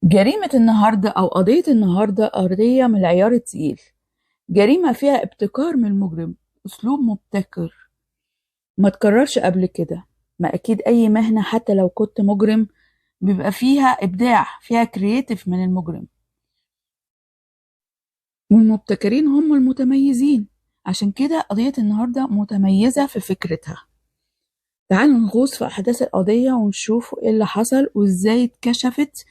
جريمة النهاردة أو قضية النهاردة قضية من العيار التقيل. جريمة فيها ابتكار من المجرم، أسلوب مبتكر ما تكررش قبل كده. ما أكيد أي مهنة حتى لو كنت مجرم بيبقى فيها إبداع، فيها كرياتيف من المجرم، والمبتكرين هم المتميزين. عشان كده قضية النهاردة متميزة في فكرتها. تعالوا نغوص في أحداث القضية ونشوف إيه اللي حصل وإزاي اتكشفت،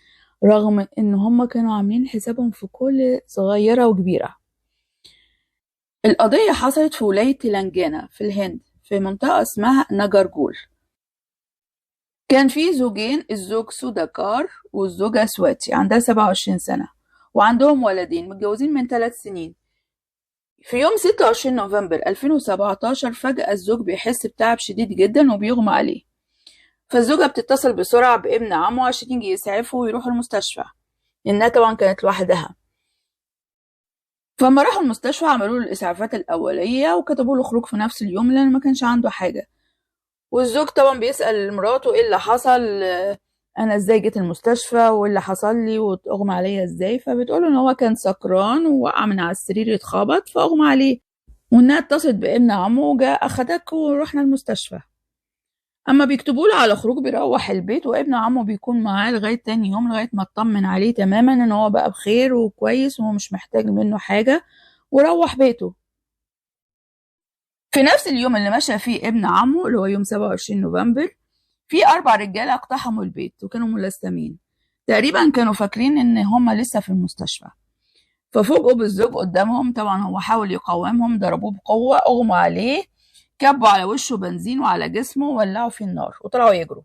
رغم إن هم كانوا عاملين حسابهم في كل صغيرة وكبيرة. القضية حصلت في ولاية تلنجانا في الهند، في منطقة اسمها نجرجول. كان في زوجين، الزوج سوداكار والزوجة سواتي، عندها 27 سنة وعندهم ولدين متجوزين من 3 سنين. في يوم 26 نوفمبر 2017 فجأة الزوج بيحس بتعب شديد جدا وبيغمى عليه، فالزوجة بتتصل بسرعة بابن عمه عشان يجي يسعفه ويروح المستشفى، لأنها طبعا كانت لوحدها. فلما راحوا المستشفى عملوا له الإسعافات الأولية وكتبوا له خروج في نفس اليوم لأن ما كانش عنده حاجة. والزوج طبعا بيسأل مراته ايه اللي حصل، انا ازاي جيت المستشفى وايه اللي حصل لي واغمى عليا ازاي، فبتقوله ان هو كان سكران ووقع من على السرير اتخبط فاغمى عليه، وانها اتصلت بابن عمه وجاء اخدك ورحنا المستشفى. اما بيكتبوا له على خروج بيروح البيت وابن عمه بيكون معاه لغايه تاني يوم، لغايه ما اطمن عليه تماما ان هو بقى بخير وكويس وهو مش محتاج منه حاجه، وروح بيته. في نفس اليوم اللي مشى فيه ابن عمه اللي هو يوم 27 نوفمبر، في 4 رجالة اقتحموا البيت وكانوا ملثمين، تقريبا كانوا فاكرين ان هما لسه في المستشفى. ففوجئوا بالزوج قدامهم، طبعا هو حاول يقاومهم، ضربوه بقوة، اغموا عليه، كبوا على وشه بنزين وعلى جسمه وولعوا فيه النار وطلعوا يجروا.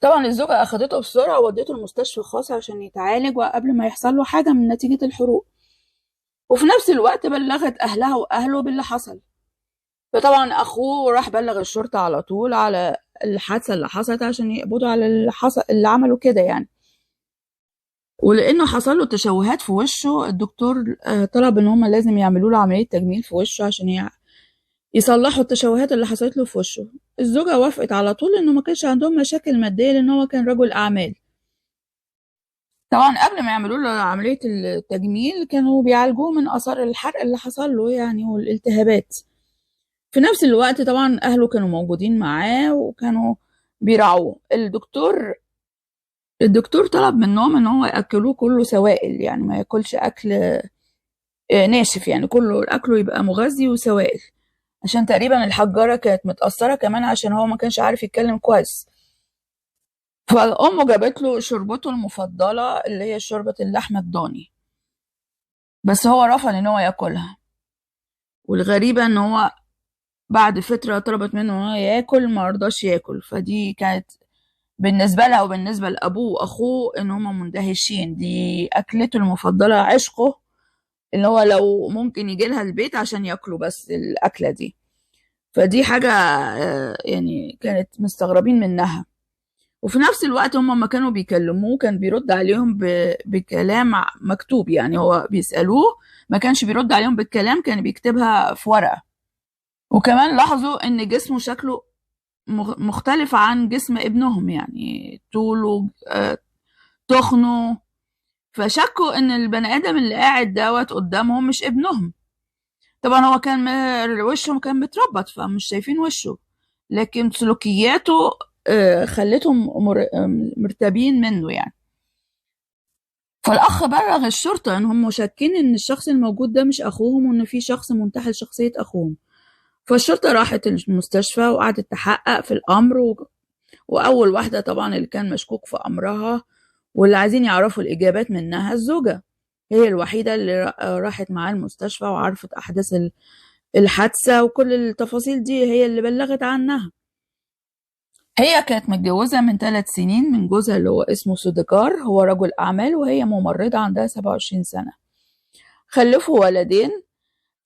طبعا الزوجة اخدته بسرعة وودته المستشفى الخاص عشان يتعالج وقبل ما يحصل له حاجة من نتيجة الحروق، وفي نفس الوقت بلغت اهلها واهله باللي حصل. فطبعا اخوه راح بلغ الشرطة على طول على الحادثة اللي حصلت عشان يقبضوا على اللي حصل، اللي عملوا كده يعني. ولانه حصل له تشوهات في وشه، الدكتور طلب ان هم لازم يعملوا له عملية تجميل في وشه عشان يصلحوا التشوهات اللي حصلت له في وشه. الزوجة وافقت على طول لانه ما كانش عندهم مشاكل مادية لان هو كان رجل اعمال. طبعا قبل ما يعملوا له عملية التجميل كانوا بيعالجوه من اثار الحرق اللي حصل له يعني والالتهابات. في نفس الوقت طبعا اهله كانوا موجودين معاه وكانوا بيراعوه. الدكتور طلب منهم ان هو ياكلوه كله سوائل، يعني ما ياكلش اكل ناشف، يعني كله اكله يبقى مغذي وسوائل، عشان تقريبا الحجارة كانت متأثرة كمان عشان هو ما كانش عارف يتكلم كويس. فأمه جابت له شوربته المفضلة اللي هي شوربة اللحمة الضاني، بس هو رفض ان هو ياكلها. والغريبة ان هو بعد فترة طلبت منه ان هو ياكل، ما رضاش ياكل. فدي كانت بالنسبة لها وبالنسبة لأبوه وأخوه إن هما مندهشين، دي أكلته المفضلة، عشقه، اللي هو لو ممكن يجي لها البيت عشان ياكلوا بس الأكلة دي. فدي حاجة يعني كانت مستغربين منها. وفي نفس الوقت هما ما كانوا بيكلموه كان بيرد عليهم بكلام مكتوب، يعني هو بيسألوه ما كانش بيرد عليهم بالكلام، كان بيكتبها في ورقة. وكمان لاحظوا إن جسمه شكله مختلف عن جسم ابنهم، يعني طوله تخنه. فشكوا ان البني ادم اللي قاعد دوت قدامهم مش ابنهم. طبعا هو كان وشه كان متربط فمش شايفين وشه، لكن سلوكياته خلتهم مرتابين منه يعني. فالاخ بلغ الشرطه ان هم شاكين ان الشخص الموجود ده مش اخوهم وان في شخص منتحل شخصيه اخوهم. فالشرطه راحت المستشفى وقعدت تحقق في الامر واول واحده طبعا اللي كان مشكوك في امرها واللي عايزين يعرفوا الاجابات منها الزوجه، هي الوحيده اللي راحت معاه المستشفى وعرفت احداث الحادثه وكل التفاصيل دي، هي اللي بلغت عنها. هي كانت متجوزه من 3 سنين من جوزها اللي هو اسمه سودكار، هو رجل اعمال وهي ممرضه عندها 27 سنه. خلفوا ولدين.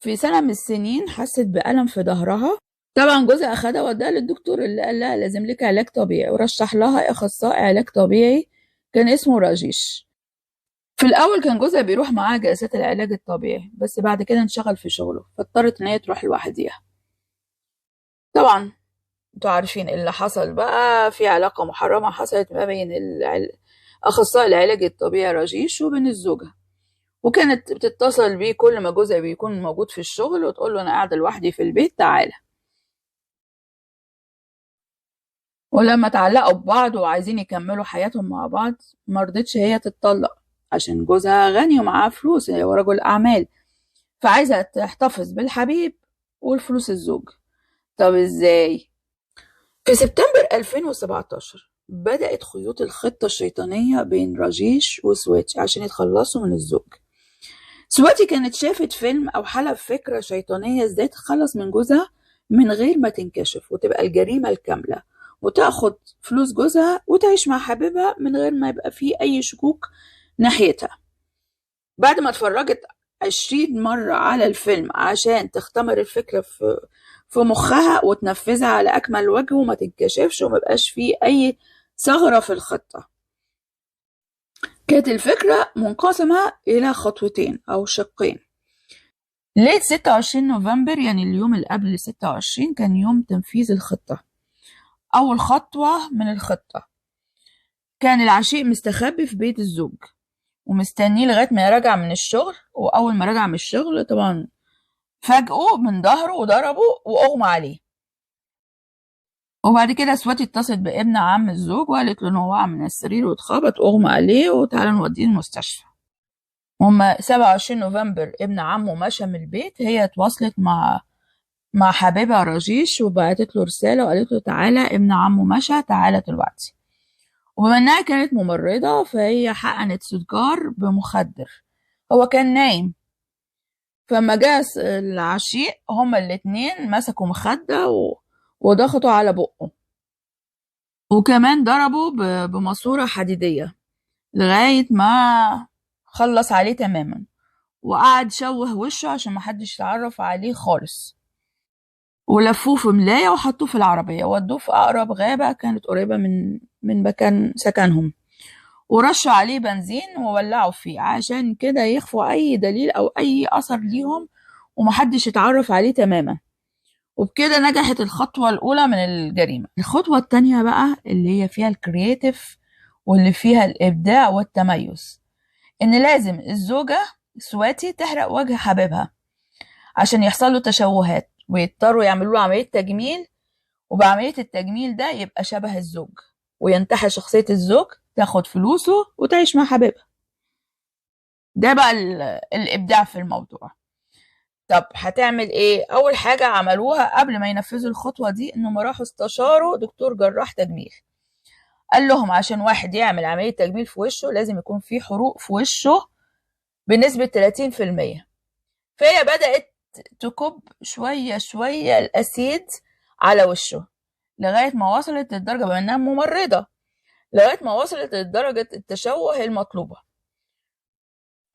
في سنه من السنين حست بألم في ظهرها. طبعا جوزها اخدها وداها للدكتور اللي قال لها لازم لك علاج طبيعي، ورشح لها اخصائي علاج طبيعي كان اسمه راجيش. في الاول كان جوزها بيروح معاها جلسات العلاج الطبيعي، بس بعد كده انشغل في شغله فاضطرت ان هي تروح لوحديها. طبعا انتوا عارفين اللي حصل بقى، في علاقة محرمة حصلت ما بين أخصائي العلاج الطبيعي راجيش وبين زوجها، وكانت بتتصل بيه كل ما جوزها بيكون موجود في الشغل وتقول له أنا قاعدة لوحدي في البيت تعالى. ولما اتعلقوا ببعض وعايزين يكملوا حياتهم مع بعض مرضتش هي تتطلق عشان جوزها غني ومعاه فلوس، هو رجل أعمال، فعايزة تحتفظ بالحبيب والفلوس الزوج. طب ازاي؟ في سبتمبر 2017 بدأت خيوط الخطة الشيطانية بين راجيش وسواتي عشان يتخلصوا من الزوج. سواتي كانت شافت فيلم أو حلب فكرة شيطانية ازاي تتخلص من جوزها من غير ما تنكشف وتبقى الجريمة الكاملة، وتاخد فلوس جوزها وتعيش مع حبيبها من غير ما يبقى فيه أي شكوك ناحيتها. بعد ما اتفرجت 20 مرة على الفيلم عشان تختمر الفكرة في مخها وتنفذها على أكمل وجه وما تنكشفش ومبقاش فيه أي ثغرة في الخطة. كانت الفكرة منقسمة إلى خطوتين أو شقين. ليلة 26 نوفمبر يعني اليوم اللي قبل 26 كان يوم تنفيذ الخطة. أول خطوة من الخطة كان العشيق مستخبي في بيت الزوج ومستنيه لغاية ما يرجع من الشغل، وأول ما رجع من الشغل طبعا فاجئه من ظهره وضربه وأغمى عليه. وبعد كده سواتي اتصلت بابن عم الزوج وقالت له إن هو وقع من السرير واتخبط وأغمى عليه وتعالى نوديه المستشفى. هما 27 نوفمبر ابن عمه مشى من البيت، هي اتواصلت مع حبيبها راجيش وبعتت له رسالة وقالت له تعالى ابن عمه مشى تعالى دلوقتي. وبما انها كانت ممرضة فهي حقنت سجار بمخدر، هو كان نايم، فما جاء العشيق هما الاتنين مسكوا مخدة وضغطوا على بقه، وكمان ضربوا بماسورة حديدية لغاية ما خلص عليه تماما، وقعد شوه وشه عشان محدش يتعرف عليه خالص، ولفوه في ملاية وحطوه في العربية ودوه في أقرب غابة كانت قريبة من مكان سكنهم، ورشوا عليه بنزين وولعوا فيه عشان كده يخفوا أي دليل أو أي أثر ليهم ومحدش يتعرف عليه تماما. وبكده نجحت الخطوة الأولى من الجريمة. الخطوة التانية بقى اللي هي فيها الكرياتيف واللي فيها الإبداع والتميز، إن لازم الزوجة سواتي تحرق وجه حبيبها عشان يحصل له تشوهات ويضطروا يعملوا له عملية تجميل، وبعملية التجميل ده يبقى شبه الزوج وينتحل شخصية الزوج، تاخد فلوسه وتعيش مع حبيبها. ده بقى الإبداع في الموضوع. طب هتعمل ايه؟ أول حاجة عملوها قبل ما ينفذوا الخطوة دي إنهم راحوا استشاروا دكتور جراح تجميل، قال لهم عشان واحد يعمل عملية تجميل في وشه لازم يكون فيه حروق في وشه بنسبة 30%. فهي بدأت تكب شوية شوية الأسيد على وشه لغاية ما وصلت للدرجة، بما إنها ممرضة، لغاية ما وصلت لدرجة التشوه المطلوبة.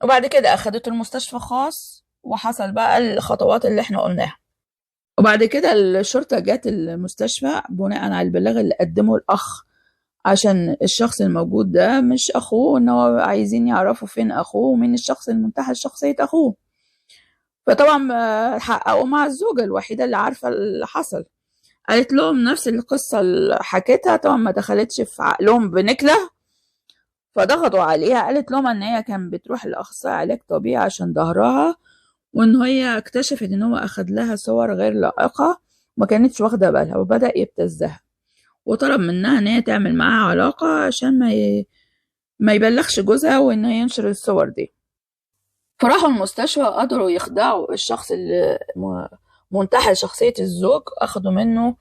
وبعد كده أخدته المستشفى خاص وحصل بقى الخطوات اللي احنا قلناها. وبعد كده الشرطة جت المستشفى بناء على البلاغ اللي قدمه الأخ، عشان الشخص الموجود ده مش أخوه، إن هو عايزين يعرفوا فين أخوه ومين الشخص المنتحل شخصية أخوه. فطبعا حققوا مع الزوجة الوحيدة اللي عارفة اللي حصل، قالت لهم نفس القصة اللي حكيتها، طبعا ما دخلتش في عقلهم بنكلة، فضغطوا عليها. قالت لهم ان هي كان بتروح لاخصائي علاج طبيعي عشان ظهرها، وان هي اكتشفت ان هو اخد لها صور غير لائقة ما كانتش واخدة بالها، وبدأ يبتزها وطلب منها ان هي تعمل معاه علاقة عشان ما يبلغش جوزها وان هي ينشر الصور دي. فراحوا المستشفى قدروا يخدعوا الشخص اللي منتحل شخصية الزوج، أخدوا منه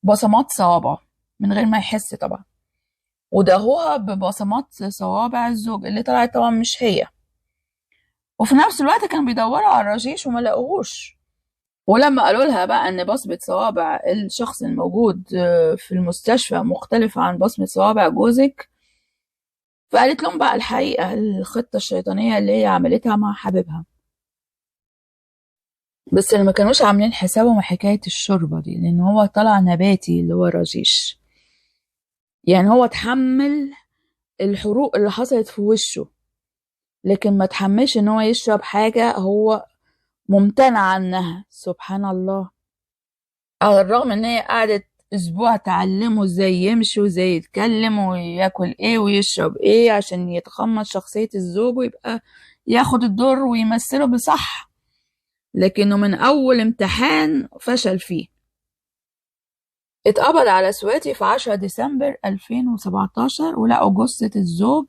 بصمات صوابعه من غير ما يحس طبعا، ودهوها ببصمات صوابع الزوج اللي طلعت طبعا مش هي. وفي نفس الوقت كانوا بيدوروا على الرشيش وما لقوهوش، ولما قالوا لها بقى ان بصمة صوابع الشخص الموجود في المستشفى مختلفة عن بصمة صوابع جوزك، فقالت لهم بقى الحقيقة الخطة الشيطانية اللي هي عملتها مع حبيبها. بس اللي ما كانوش عاملين حسابهم حكاية الشوربة دي، لأن هو طلع نباتي اللي هو رشيش، يعني هو تحمل الحروق اللي حصلت في وشه لكن ما تحملش ان هو يشرب حاجة هو ممتنع عنها. سبحان الله. على الرغم ان هي قعدت اسبوع تعلمه ازاي يمشي وازاي يتكلم وياكل ايه ويشرب ايه عشان يتقمص شخصية الزوج ويبقى ياخد الدور ويمثله بصح، لكنه من اول امتحان فشل فيه. اتقبض على سواتي في 10 ديسمبر 2017 ولقوا جثة الزوج،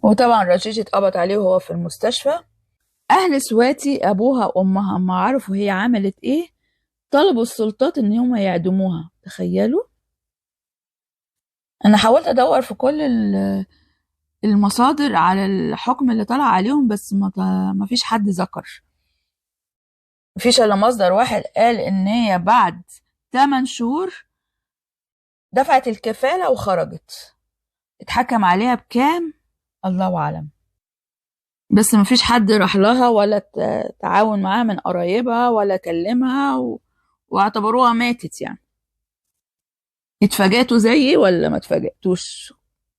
وطبعا رشيش اتقبض عليه وهو في المستشفى. اهل سواتي ابوها وامها اما عرفوا هي عملت ايه طلبوا السلطات ان هم يعدموها. تخيلوا. انا حاولت ادور في كل المصادر على الحكم اللي طلع عليهم، بس ما فيش حد ذكر. مفيش الا مصدر واحد قال ان هي بعد 8 شهور دفعت الكفالة وخرجت. اتحكم عليها بكام الله اعلم، بس مفيش حد راح لها ولا تعاون معاها من قرايبها ولا كلمها واعتبروها ماتت يعني. اتفاجئتوا زيي ولا ما اتفاجئتوش؟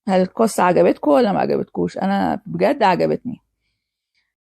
هل القصة عجبتكم ولا ما عجبتكوش؟ انا بجد عجبتني.